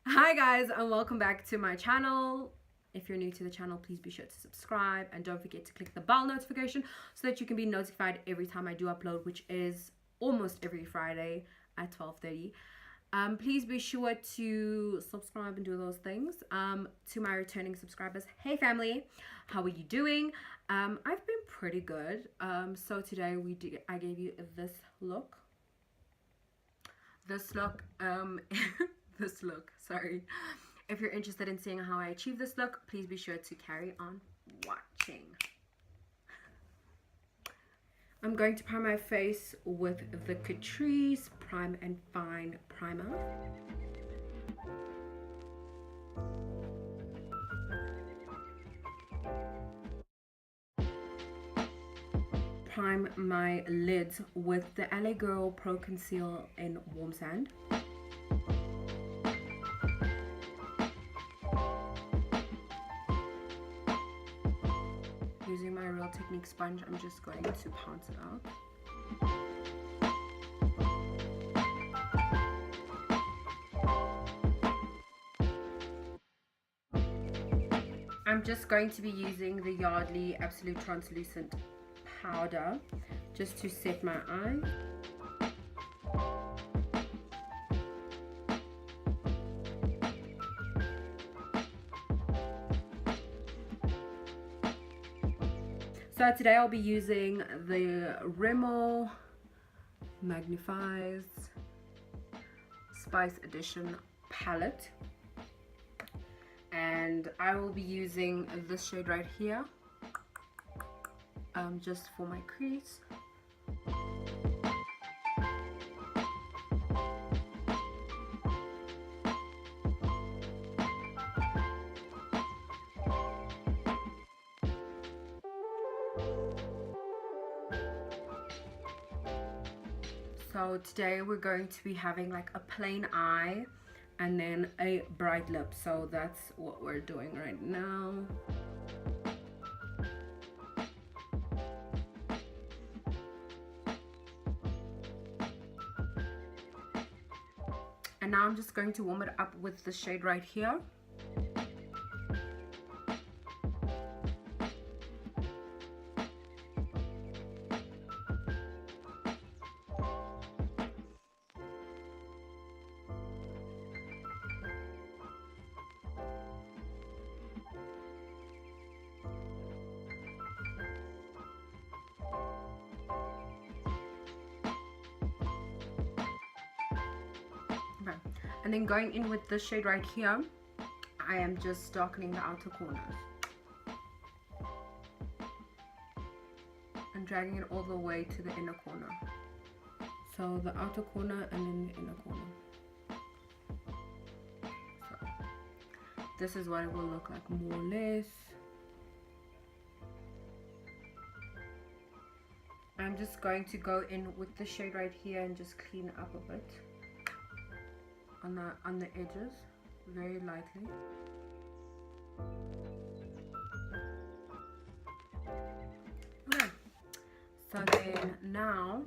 Hi guys, and welcome back to my channel. If you're new to the channel, please be sure to subscribe and don't forget to click the bell notification so that you can be notified every time I do upload, which is almost every Friday at 12:30. Please be sure to subscribe and do those things. To my returning subscribers, hey family, how are you doing? I've been pretty good. So today I gave you this look. This look sorry. If you're interested in seeing how I achieve this look, please be sure to carry on watching. I'm going to prime my face with the Catrice Prime and Fine primer. Prime my lids with the LA Girl Pro Conceal in Warm Sand. Using my Real Technique sponge, I'm just going to pounce it out. I'm just going to be using the Yardley Absolute Translucent powder just to set my eye. So today I'll be using the Rimmel Magnif'eyes Spice Edition palette, and I will be using this shade right here just for my crease. So today we're going to be having like a plain eye and then a bright lip. So that's what we're doing right now. And now I'm just going to warm it up with the shade right here. And then going in with this shade right here, I am just darkening the outer corners and dragging it all the way to the inner corner. So the outer corner and then the inner corner. So this is what it will look like more or less. I'm just going to go in with the shade right here and just clean up a bit on the edges, very lightly. Okay, so then now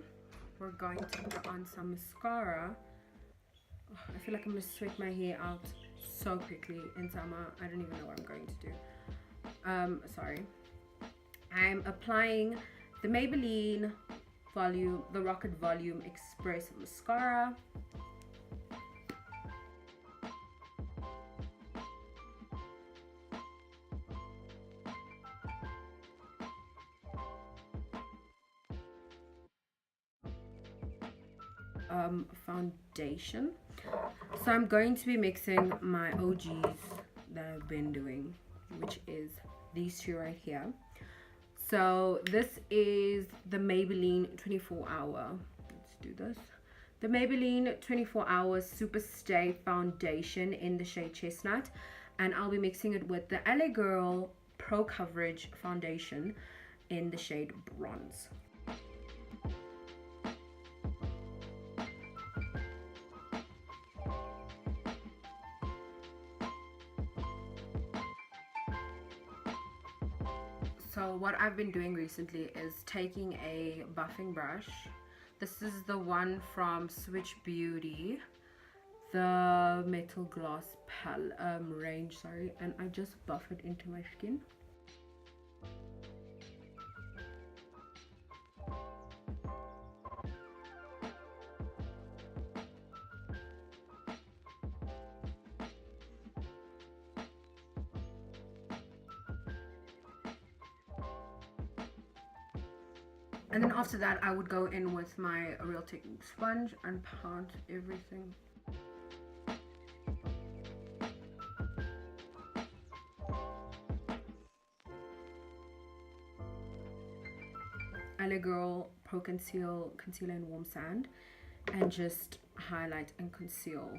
we're going to put on some mascara. Oh, I feel like I'm gonna sweat my hair out so quickly in summer. I don't even know what I'm going to do. Sorry. I'm applying the Maybelline the Rocket Volume Express Mascara. Foundation. So I'm going to be mixing my OGs that I've been doing, which is these two right here. So this is the Maybelline 24-hour. Let's do this. The Maybelline 24-hour Superstay foundation in the shade Chestnut, and I'll be mixing it with the LA Girl Pro Coverage foundation in the shade Bronze. So what I've been doing recently is taking a buffing brush. This is the one from Switch Beauty, the Metal Gloss range, sorry, and I just buff it into my skin. And then after that, I would go in with my Real Technique sponge and pound everything. LA Girl Pro Concealer in Warm Sand, and just highlight and conceal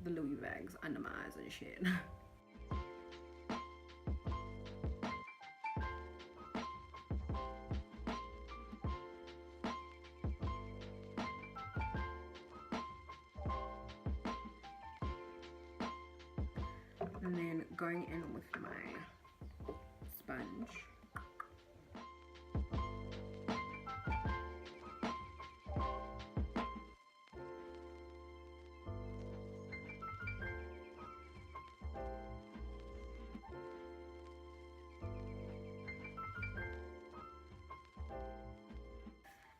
the Louis bags under my eyes and shit. And then going in with my sponge.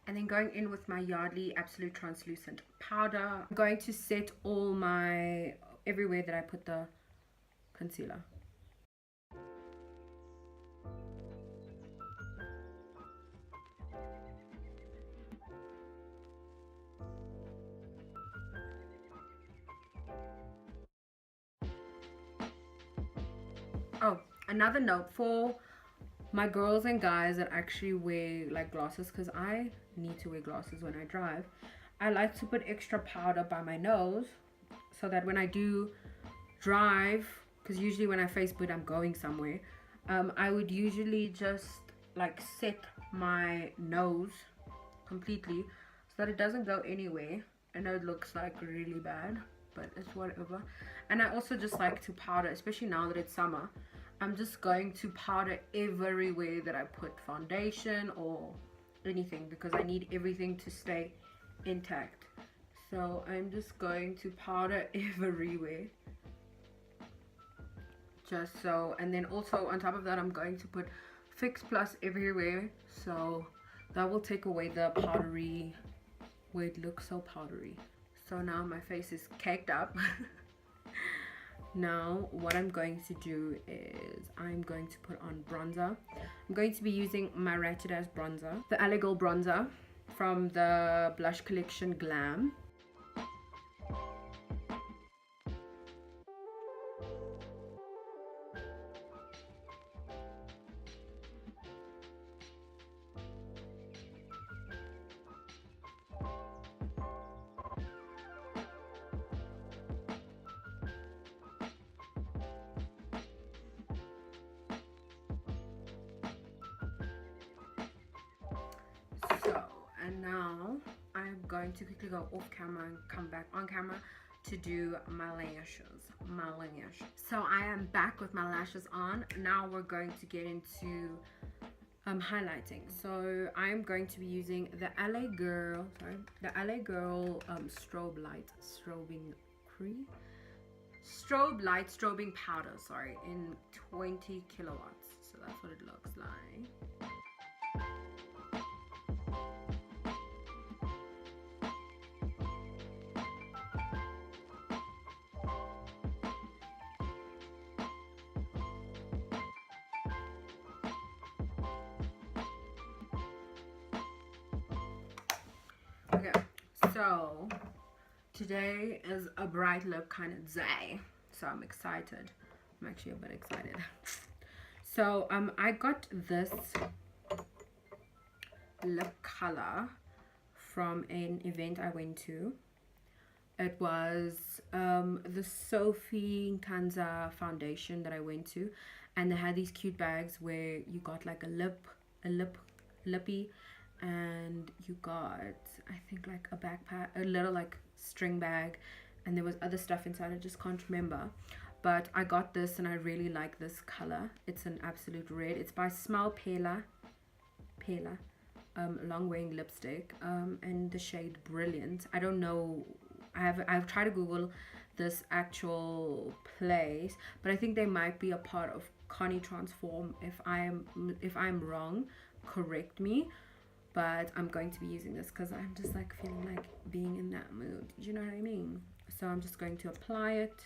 And then going in with my Yardley Absolute Translucent Powder. I'm going to set all my, everywhere that I put the concealer. Oh, another note for my girls and guys that actually wear like glasses, because I need to wear glasses when I drive. I like to put extra powder by my nose so that when I do drive, because usually when I face boot I'm going somewhere, I would usually just like set my nose completely so that it doesn't go anywhere. I know it looks like really bad, but it's whatever. And I also just like to powder, especially now that it's summer. I'm just going to powder everywhere that I put foundation or anything, because I need everything to stay intact. So I'm just going to powder everywhere, just so. And then also on top of that, I'm going to put Fix Plus everywhere, so that will take away the powdery, where it looks so powdery. So now my face is caked up. Now what I'm going to do is I'm going to put on bronzer. I'm going to be using my Ratchet Ass bronzer, the LA Girl bronzer from the blush collection Glam. So, and now I'm going to quickly go off camera and come back on camera to do my lashes. So I am back with my lashes on. Now we're going to get into highlighting. So I'm going to be using the LA Girl strobe light strobing powder, sorry, in 20 kilowatts. So that's what it looks like. Okay, so today is a bright lip kind of day, so I'm excited. I'm actually a bit excited. So I got this lip color from an event I went to. It was the Sophie Kanza foundation that I went to, and they had these cute bags where you got like a lippy, and you got, I think, like a backpack, a little like string bag, and there was other stuff inside. I just can't remember, but I got this and I really like this color. It's an absolute red. It's by Smell Phela long wearing lipstick, and the shade Brillant. I don't know, I've tried to Google this actual place, but I think they might be a part of Connie Transform. If I'm wrong, correct me. But I'm going to be using this because I'm just like feeling like being in that mood. You know what I mean? So I'm just going to apply it.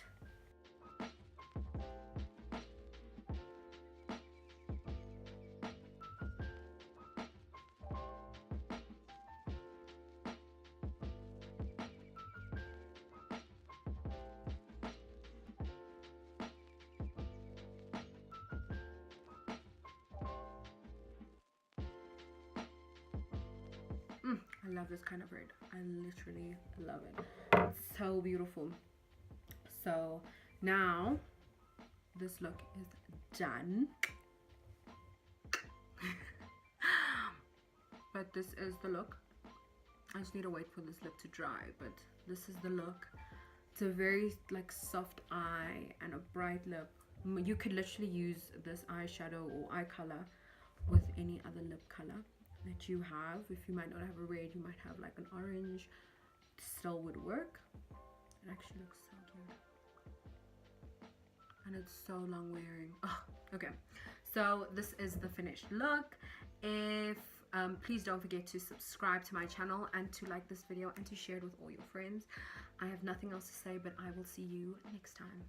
I love this kind of red. I literally love it. It's so beautiful. So now this look is done. But this is the look. I just need to wait for this lip to dry, but this is the look. It's a very like soft eye and a bright lip. You could literally use this eyeshadow or eye color with any other lip color that you have. If you might not have a red, you might have like an orange, it still would work. It actually looks so cute, and it's so long wearing. Oh, okay, so this is the finished look. If please don't forget to subscribe to my channel and to like this video and to share it with all your friends. I have nothing else to say, but I will see you next time.